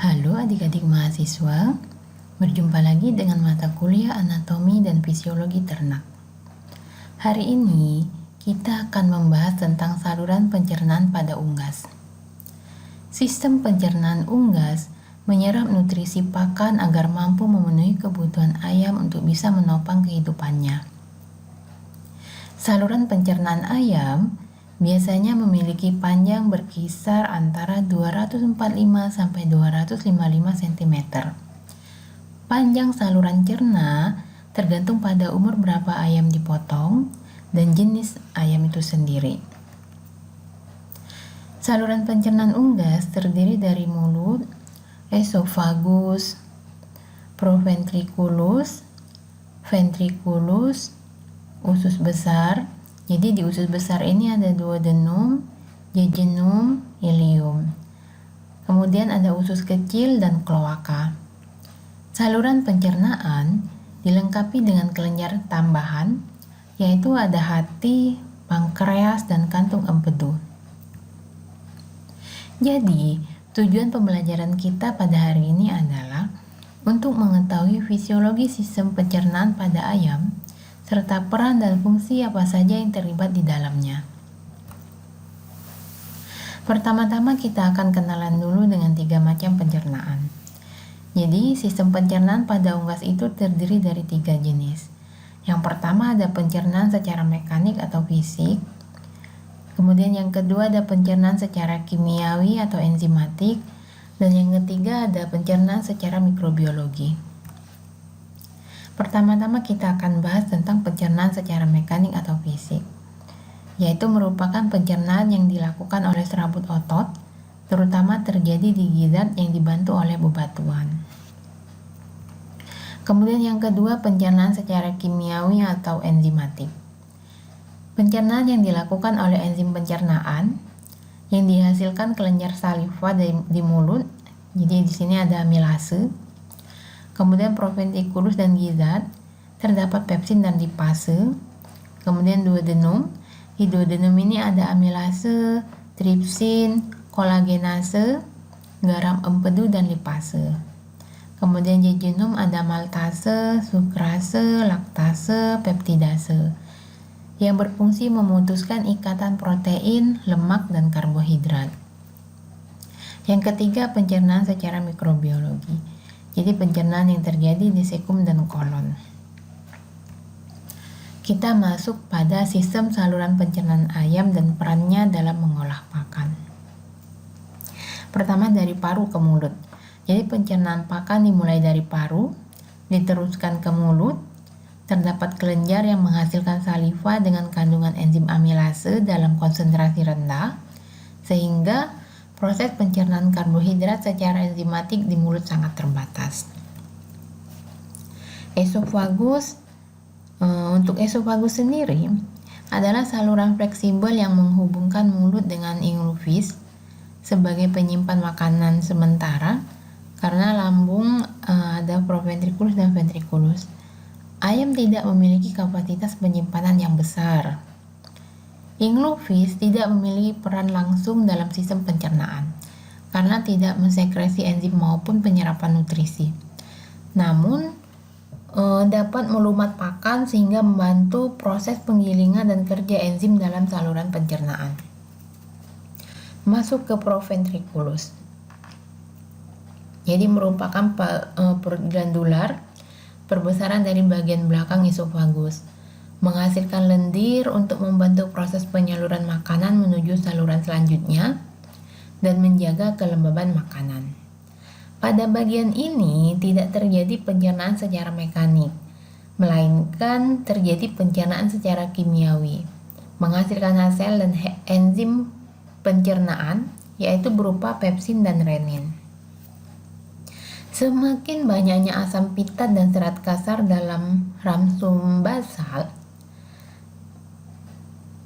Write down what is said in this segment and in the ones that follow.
Halo adik-adik mahasiswa, berjumpa lagi dengan mata kuliah anatomi dan fisiologi ternak. Hari ini kita akan membahas tentang saluran pencernaan pada unggas. Sistem pencernaan unggas menyerap nutrisi pakan agar mampu memenuhi kebutuhan ayam untuk bisa menopang kehidupannya. Saluran pencernaan ayam biasanya memiliki panjang berkisar antara 245 sampai 255 cm. Panjang saluran cerna tergantung pada umur berapa ayam dipotong dan jenis ayam itu sendiri. Saluran pencernaan unggas terdiri dari mulut, esofagus, proventriculus, ventriculus, usus besar. Jadi di usus besar ini ada duodenum, jejunum, ileum. Kemudian ada usus kecil dan kloaka. Saluran pencernaan dilengkapi dengan kelenjar tambahan, yaitu ada hati, pankreas, dan kantung empedu. Jadi, tujuan pembelajaran kita pada hari ini adalah untuk mengetahui fisiologi sistem pencernaan pada ayam, serta peran dan fungsi apa saja yang terlibat di dalamnya. Pertama-tama kita akan kenalan dulu dengan 3 macam pencernaan. Jadi, sistem pencernaan pada unggas itu terdiri dari 3 jenis. Yang pertama ada pencernaan secara mekanik atau fisik. Kemudian yang kedua ada pencernaan secara kimiawi atau enzimatik. Dan yang ketiga ada pencernaan secara mikrobiologi. Pertama-tama kita akan bahas tentang pencernaan secara mekanik atau fisik, yaitu merupakan pencernaan yang dilakukan oleh serabut otot, terutama terjadi di gidat yang dibantu oleh bebatuan. Kemudian yang kedua pencernaan secara kimiawi atau enzimatik. Pencernaan yang dilakukan oleh enzim pencernaan yang dihasilkan kelenjar saliva di mulut. Jadi di sini ada amilase. Kemudian proventriculus dan gidat, terdapat pepsin dan lipase. Kemudian duodenum. Di duodenum ini ada amilase, tripsin, kolagenase, garam empedu dan lipase. Kemudian jejunum ada maltase, sukrase, laktase, peptidase yang berfungsi memutuskan ikatan protein, lemak, dan karbohidrat. Yang ketiga pencernaan secara mikrobiologi. Jadi pencernaan yang terjadi di sekum dan kolon. Kita masuk pada sistem saluran pencernaan ayam dan perannya dalam mengolah pakan. Pertama dari paru ke mulut. Jadi pencernaan pakan dimulai dari paru, diteruskan ke mulut. Terdapat kelenjar yang menghasilkan saliva dengan kandungan enzim amilase dalam konsentrasi rendah, sehingga proses pencernaan karbohidrat secara enzimatik di mulut sangat terbatas. Esofagus, untuk esofagus sendiri adalah saluran fleksibel yang menghubungkan mulut dengan inglufis sebagai penyimpan makanan sementara, karena lambung ada proventriculus dan ventriculus. Ayam tidak memiliki kapasitas penyimpanan yang besar. Inglufis tidak memiliki peran langsung dalam sistem pencernaan karena tidak mensekresi enzim maupun penyerapan nutrisi. Namun, dapat melumat pakan sehingga membantu proses penggilingan dan kerja enzim dalam saluran pencernaan. Masuk ke proventriculus. Jadi merupakan glandular perbesaran dari bagian belakang esofagus, menghasilkan lendir untuk membantu proses penyaluran makanan menuju saluran selanjutnya dan menjaga kelembaban makanan. Pada bagian ini tidak terjadi pencernaan secara mekanik, melainkan terjadi pencernaan secara kimiawi, menghasilkan sel dan enzim pencernaan, yaitu berupa pepsin dan renin. Semakin banyaknya asam pitat dan serat kasar dalam ramsum basal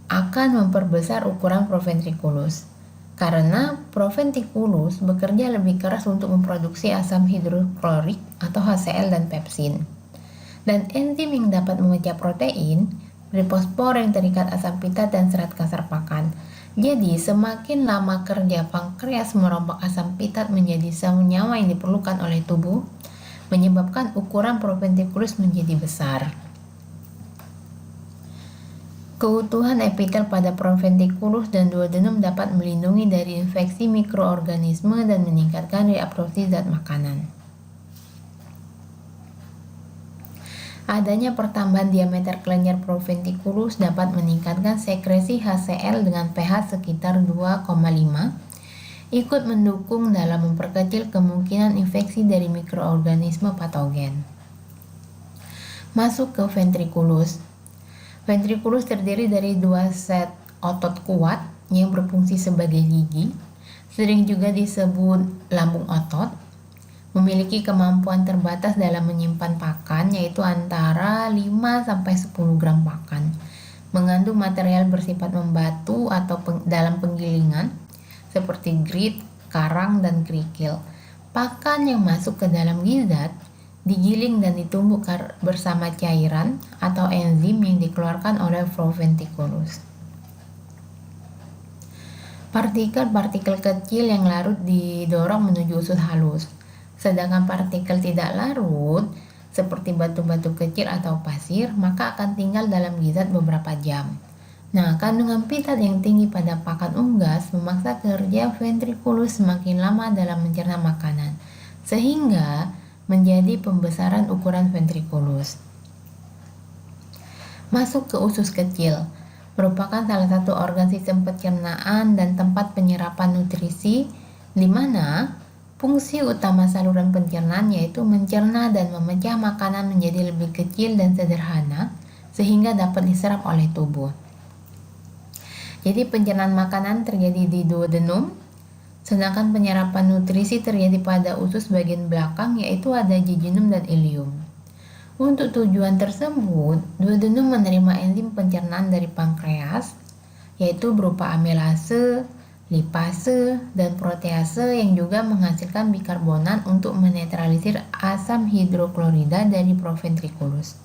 akan memperbesar ukuran proventriculus, karena proventriculus bekerja lebih keras untuk memproduksi asam hidroklorik atau HCl dan pepsin. Dan enzim yang dapat memecah protein, fosfor yang terikat asam pitat dan serat kasar pakan. Jadi, semakin lama kerja pankreas merombak asam pitat menjadi senyawa yang diperlukan oleh tubuh, menyebabkan ukuran proventriculus menjadi besar. Keutuhan epitel pada proventriculus dan duodenum dapat melindungi dari infeksi mikroorganisme dan meningkatkan reabsorpsi zat makanan. Adanya pertambahan diameter kelenjar proventriculus dapat meningkatkan sekresi HCl dengan pH sekitar 2,5, ikut mendukung dalam memperkecil kemungkinan infeksi dari mikroorganisme patogen. Masuk ke ventriculus. Ventriculus terdiri dari 2 set otot kuat yang berfungsi sebagai gigi, sering juga disebut lambung otot. Memiliki kemampuan terbatas dalam menyimpan pakan, yaitu antara 5-10 gram pakan. Mengandung material bersifat membatu atau dalam penggilingan, seperti grit, karang, dan kerikil. Pakan yang masuk ke dalam gizzard digiling dan ditumbuk bersama cairan atau enzim yang dikeluarkan oleh proventriculus. Partikel-partikel kecil yang larut didorong menuju usus halus. Sedangkan partikel tidak larut, seperti batu-batu kecil atau pasir, maka akan tinggal dalam gizzard beberapa jam. Nah, kandungan pitat yang tinggi pada pakan unggas memaksa kerja ventriculus semakin lama dalam mencerna makanan, sehingga menjadi pembesaran ukuran ventriculus. Masuk ke usus kecil, merupakan salah satu organ sistem pencernaan dan tempat penyerapan nutrisi, di mana fungsi utama saluran pencernaan yaitu mencerna dan memecah makanan menjadi lebih kecil dan sederhana sehingga dapat diserap oleh tubuh. Jadi pencernaan makanan terjadi di duodenum, sedangkan penyerapan nutrisi terjadi pada usus bagian belakang yaitu ada jejunum dan ileum. Untuk tujuan tersebut, duodenum menerima enzim pencernaan dari pankreas yaitu berupa amilase, lipase, dan protease yang juga menghasilkan bikarbonat untuk menetralisir asam hidroklorida dari proventriculus.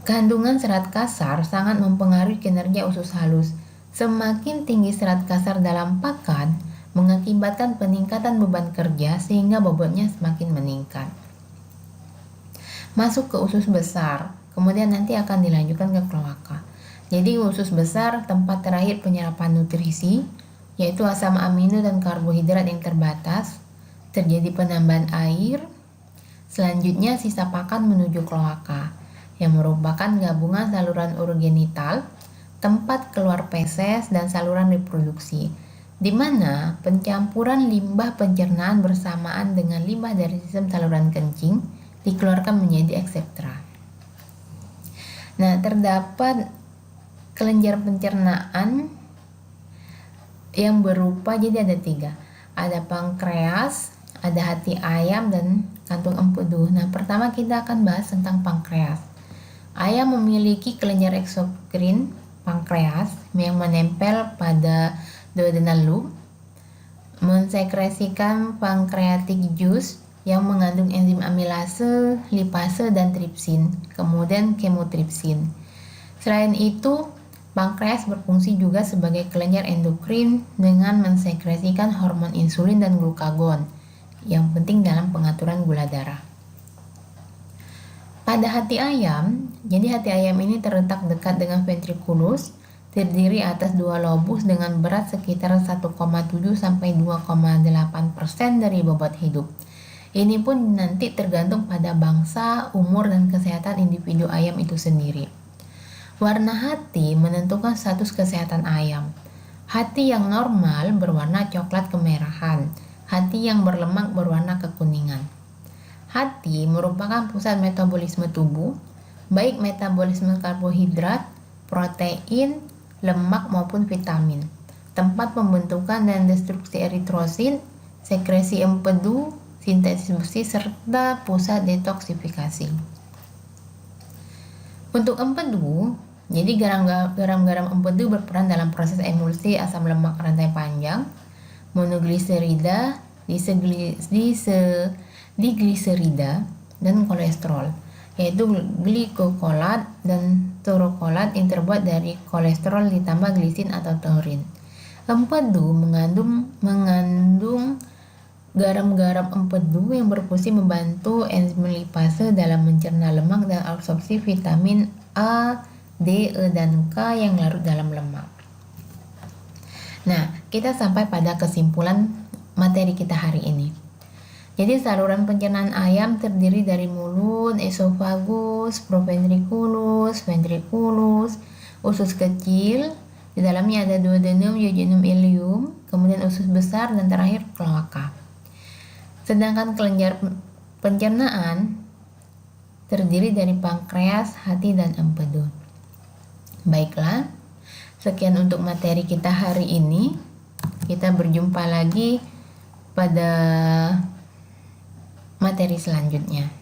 Kandungan serat kasar sangat mempengaruhi kinerja usus halus. Semakin tinggi serat kasar dalam pakan, mengakibatkan peningkatan beban kerja sehingga bobotnya semakin meningkat. Masuk ke usus besar, kemudian nanti akan dilanjutkan ke kloaka. Jadi usus besar tempat terakhir penyerapan nutrisi, yaitu asam amino dan karbohidrat yang terbatas, terjadi penambahan air, selanjutnya sisa pakan menuju kloaka, yang merupakan gabungan saluran urogenital, tempat keluar feses dan saluran reproduksi, di mana pencampuran limbah pencernaan bersamaan dengan limbah dari sistem saluran kencing dikeluarkan menjadi eksektra. Nah, terdapat kelenjar pencernaan yang berupa, jadi ada 3, ada pankreas, ada hati ayam, dan kantung empedu. Nah, pertama kita akan bahas tentang pankreas. Ayam memiliki kelenjar eksokrin pankreas yang menempel pada duodenal loop, mensekresikan pancreatic juice yang mengandung enzim amilase, lipase, dan tripsin, kemudian kemotripsin. Selain itu, pankreas berfungsi juga sebagai kelenjar endokrin dengan mensekresikan hormon insulin dan glukagon yang penting dalam pengaturan gula darah. Pada hati ayam, jadi hati ayam ini terletak dekat dengan ventriculus, terdiri atas 2 lobus dengan berat sekitar 1,7 sampai 2,8% dari bobot hidup. Ini pun nanti tergantung pada bangsa, umur, dan kesehatan individu ayam itu sendiri. Warna hati menentukan status kesehatan ayam. Hati yang normal berwarna coklat kemerahan, hati yang berlemak berwarna kekuningan. Hati merupakan pusat metabolisme tubuh, baik metabolisme karbohidrat, protein, lemak maupun vitamin, tempat pembentukan dan destruksi eritrosit, sekresi empedu, sintesis besi, serta pusat detoksifikasi. Untuk empedu, jadi garam-garam empedu berperan dalam proses emulsi asam lemak rantai panjang, monogliserida, digliserida, dan kolesterol, yaitu glikokolat dan turokolat yang terbuat dari kolesterol ditambah glisin atau taurin. Empedu mengandung garam-garam empedu yang berfungsi membantu enzim lipase dalam mencerna lemak dan absorpsi vitamin A, D, E, dan K yang larut dalam lemak. Nah, kita sampai pada kesimpulan materi kita hari ini. Jadi saluran pencernaan ayam terdiri dari mulut, esofagus, proventriculus, ventriculus, usus kecil, di dalamnya ada duodenum, jejunum, ileum, kemudian usus besar, dan terakhir kloaka. Sedangkan kelenjar pencernaan terdiri dari pankreas, hati, dan empedu. Baiklah, sekian untuk materi kita hari ini. Kita berjumpa lagi pada materi selanjutnya.